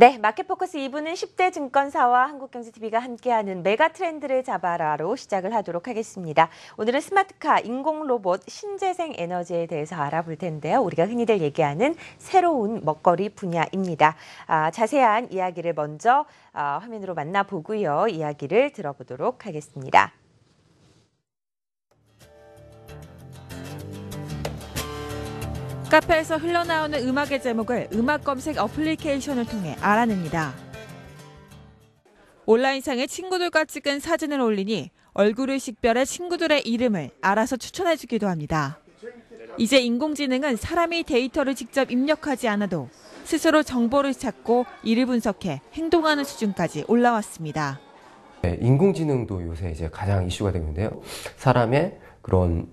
네, 마켓포커스 2부는 10대 증권사와 한국경제TV가 함께하는 메가 트렌드를 잡아라로 시작을 하도록 하겠습니다. 오늘은 스마트카, 인공로봇, 신재생 에너지에 대해서 알아볼 텐데요. 우리가 흔히들 얘기하는 새로운 먹거리 분야입니다. 자세한 이야기를 먼저 화면으로 만나보고요. 이야기를 들어보도록 하겠습니다. 카페에서 흘러나오는 음악의 제목을 음악 검색 어플리케이션을 통해 알아냅니다. 온라인상에 친구들과 찍은 사진을 올리니 얼굴을 식별해 친구들의 이름을 알아서 추천해주기도 합니다. 이제 인공지능은 사람이 데이터를 직접 입력하지 않아도 스스로 정보를 찾고 이를 분석해 행동하는 수준까지 올라왔습니다. 네, 인공지능도 요새 이제 가장 이슈가 되고 있는데요. 사람의 그런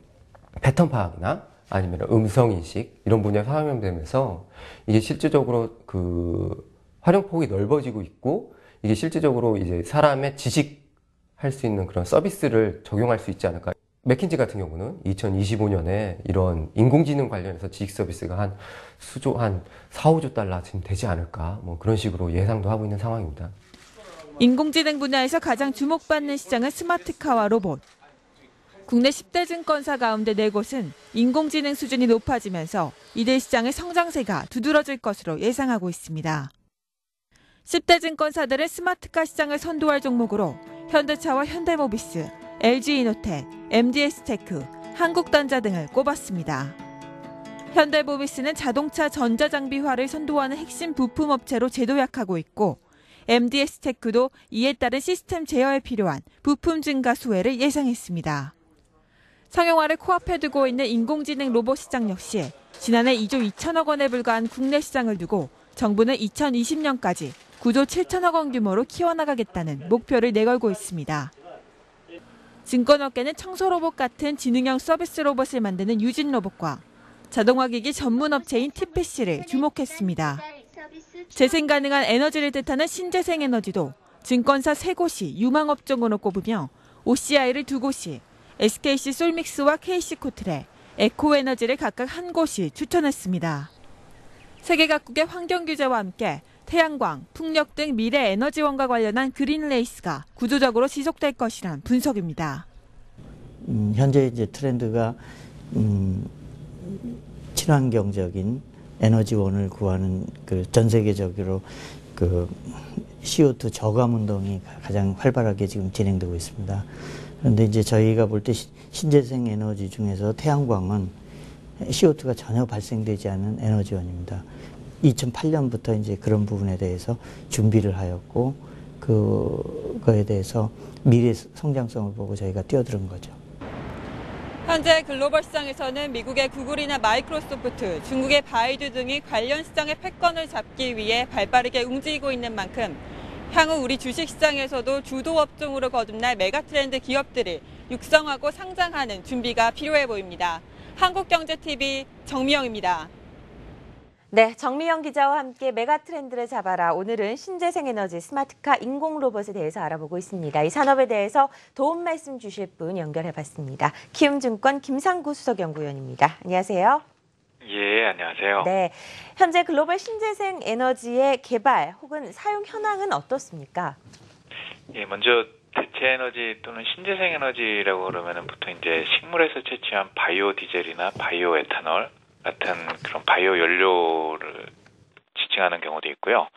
패턴 파악이나 아니면 음성인식 이런 분야에 사용되면서 이게 실질적으로 그 활용폭이 넓어지고 있고 이게 실질적으로 이제 사람의 지식할 수 있는 그런 서비스를 적용할 수 있지 않을까. 맥킨지 같은 경우는 2025년에 이런 인공지능 관련해서 지식 서비스가 한 4, 5조 달러 지금 되지 않을까 뭐 그런 식으로 예상도 하고 있는 상황입니다. 인공지능 분야에서 가장 주목받는 시장은 스마트카와 로봇. 국내 10대 증권사 가운데 4곳은 인공지능 수준이 높아지면서 이들 시장의 성장세가 두드러질 것으로 예상하고 있습니다. 10대 증권사들은 스마트카 시장을 선도할 종목으로 현대차와 현대모비스, LG이노텍, MDS테크, 한국단자 등을 꼽았습니다. 현대모비스는 자동차 전자장비화를 선도하는 핵심 부품업체로 재도약하고 있고 MDS테크도 이에 따른 시스템 제어에 필요한 부품 증가 수혜를 예상했습니다. 상용화를 코앞에 두고 있는 인공지능 로봇 시장 역시 지난해 2조 2천억 원에 불과한 국내 시장을 두고 정부는 2020년까지 9조 7천억 원 규모로 키워나가겠다는 목표를 내걸고 있습니다. 증권업계는 청소로봇 같은 지능형 서비스 로봇을 만드는 유진로봇과 자동화기기 전문 업체인 TPC를 주목했습니다. 재생 가능한 에너지를 뜻하는 신재생 에너지도 증권사 3곳이 유망업종으로 꼽으며 OCI를 2곳이, SKC 솔믹스와 KC코트레, 에코에너지를 각각 1곳이 추천했습니다. 세계 각국의 환경 규제와 함께 태양광, 풍력 등 미래 에너지원과 관련한 그린 레이스가 구조적으로 지속될 것이란 분석입니다. 현재 이제 트렌드가 친환경적인 에너지원을 구하는 그 전 세계적으로 그 CO2 저감 운동이 가장 활발하게 지금 진행되고 있습니다. 그런데 이제 저희가 볼 때 신재생 에너지 중에서 태양광은 CO2가 전혀 발생되지 않은 에너지원입니다. 2008년부터 이제 그런 부분에 대해서 준비를 하였고 그거에 대해서 미래 성장성을 보고 저희가 뛰어드는 거죠. 현재 글로벌 시장에서는 미국의 구글이나 마이크로소프트, 중국의 바이두 등이 관련 시장의 패권을 잡기 위해 발빠르게 움직이고 있는 만큼 향후 우리 주식시장에서도 주도 업종으로 거듭날 메가트렌드 기업들을 육성하고 상장하는 준비가 필요해 보입니다. 한국경제TV 정미영입니다. 네, 정미영 기자와 함께 메가트렌드를 잡아라. 오늘은 신재생에너지, 스마트카, 인공로봇에 대해서 알아보고 있습니다. 이 산업에 대해서 도움 말씀 주실 분 연결해봤습니다. 키움증권 김상구 수석연구위원입니다. 안녕하세요. 예, 안녕하세요. 네, 현재 글로벌 신재생 에너지의 개발 혹은 사용 현황은 어떻습니까? 예, 먼저 대체 에너지 또는 신재생 에너지라고 그러면은 보통 이제 식물에서 채취한 바이오 디젤이나 바이오 에탄올 같은 그런 바이오 연료를 지칭하는 경우도 있고요.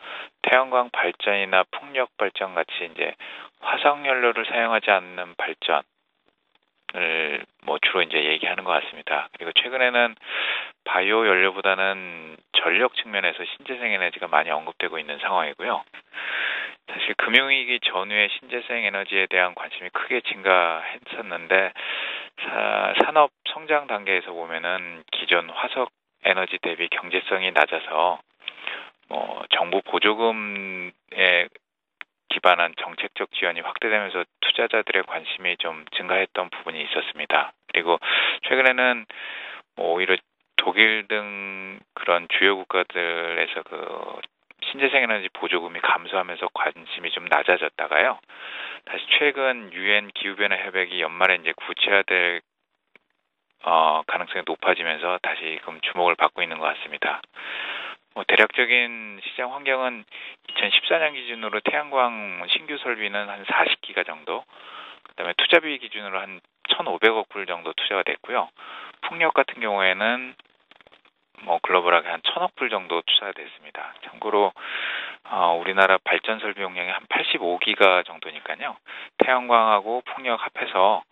태양광 발전이나 풍력 발전 같이 이제 화석 연료를 사용하지 않는 발전을 뭐 주로 이제 얘기하는 것 같습니다. 그리고 최근에는 바이오 연료보다는 전력 측면에서 신재생 에너지가 많이 언급되고 있는 상황이고요. 사실 금융위기 전후에 신재생 에너지에 대한 관심이 크게 증가했었는데 산업 성장 단계에서 보면은 기존 화석 에너지 대비 경제성이 낮아서 정부 보조금에 기반한 정책적 지원이 확대되면서 투자자들의 관심이 좀 증가했던 부분이 있었습니다. 그리고 최근에는 오히려 독일 등 그런 주요 국가들에서 그 신재생 에너지 보조금이 감소하면서 관심이 좀 낮아졌다가요. 다시 최근 유엔 기후변화 협약이 연말에 이제 구체화될 가능성이 높아지면서 다시금 주목을 받고 있는 것 같습니다. 대략적인 시장 환경은 2014년 기준으로 태양광 신규 설비는 한 40기가 정도, 그다음에 투자비 기준으로 한 1,500억 불 정도 투자가 됐고요. 풍력 같은 경우에는 글로벌하게 한 1,000억 불 정도 투자가 됐습니다. 참고로 우리나라 발전 설비 용량이 한 85기가 정도니까요. 태양광하고 풍력 합해서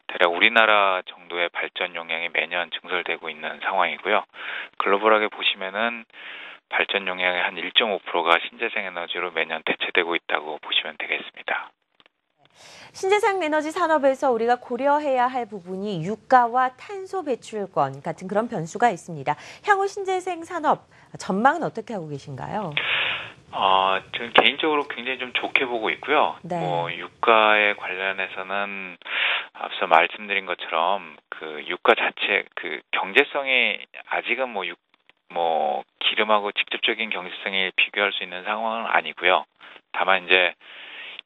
대략 우리나라 정도의 발전 용량이 매년 증설되고 있는 상황이고요. 글로벌하게 보시면은 발전 용량의 한 1.5%가 신재생 에너지로 매년 대체되고 있다고 보시면 되겠습니다. 신재생 에너지 산업에서 우리가 고려해야 할 부분이 유가와 탄소 배출권 같은 그런 변수가 있습니다. 향후 신재생 산업 전망은 어떻게 하고 계신가요? 저는 개인적으로 굉장히 좀 좋게 보고 있고요. 네. 유가에 관련해서는 앞서 말씀드린 것처럼 그 유가 자체 그 경제성이 아직은 기름하고 직접적인 경제성이 비교할 수 있는 상황은 아니고요. 다만 이제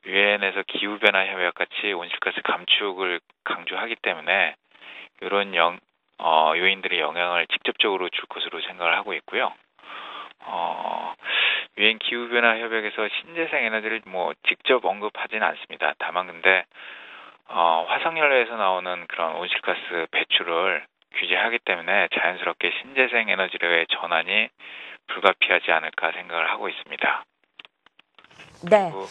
유엔에서 기후변화 협약 같이 온실가스 감축을 강조하기 때문에 이런 요인들의 영향을 직접적으로 줄 것으로 생각을 하고 있고요. 유엔 기후변화 협약에서 신재생 에너지를 직접 언급하지는 않습니다. 다만 근데 화석연료에서 나오는 그런 온실가스 배출을 규제하기 때문에 자연스럽게 신재생 에너지로의 전환이 불가피하지 않을까 생각을 하고 있습니다. 네. 그리고,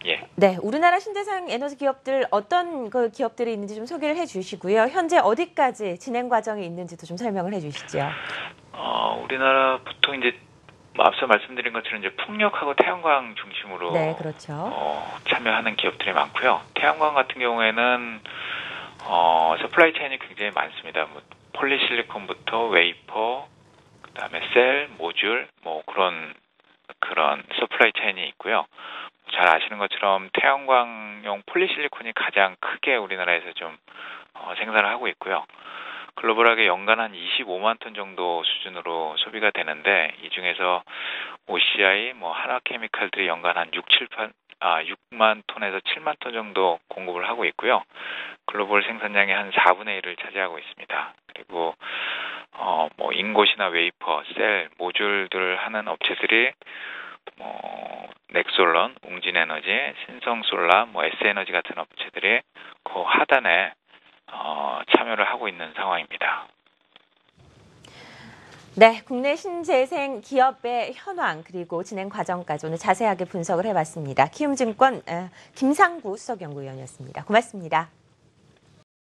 예. 네, 우리나라 신재생 에너지 기업들 어떤 그 기업들이 있는지 좀 소개를 해주시고요. 현재 어디까지 진행 과정이 있는지도 좀 설명을 해주시죠. 우리나라 보통 이제 앞서 말씀드린 것처럼 이제 풍력하고 태양광 중심으로 네, 그렇죠. 참여하는 기업들이 많고요. 태양광 같은 경우에는 서플라이 체인이 굉장히 많습니다. 폴리실리콘부터 웨이퍼, 그다음에 셀, 모듈 그런 서플라이 체인이 있고요. 잘 아시는 것처럼 태양광용 폴리실리콘이 가장 크게 우리나라에서 좀 생산을 하고 있고요. 글로벌하게 연간 한 25만 톤 정도 수준으로 소비가 되는데 이 중에서 OCI, 한화케미칼들이 연간 한 6만 톤에서 7만 톤 정도 공급을 하고 있고요. 글로벌 생산량의 한 4분의 1을 차지하고 있습니다. 그리고 인곳이나 웨이퍼, 셀, 모듈들을 하는 업체들이 넥솔런, 웅진에너지, 신성솔라, S에너지 같은 업체들이 그 하단에 참여를 하고 있는 상황입니다. 네, 국내 신재생 기업의 현황 그리고 진행 과정까지 오늘 자세하게 분석을 해봤습니다. 키움증권 김상구 수석연구위원이었습니다. 고맙습니다.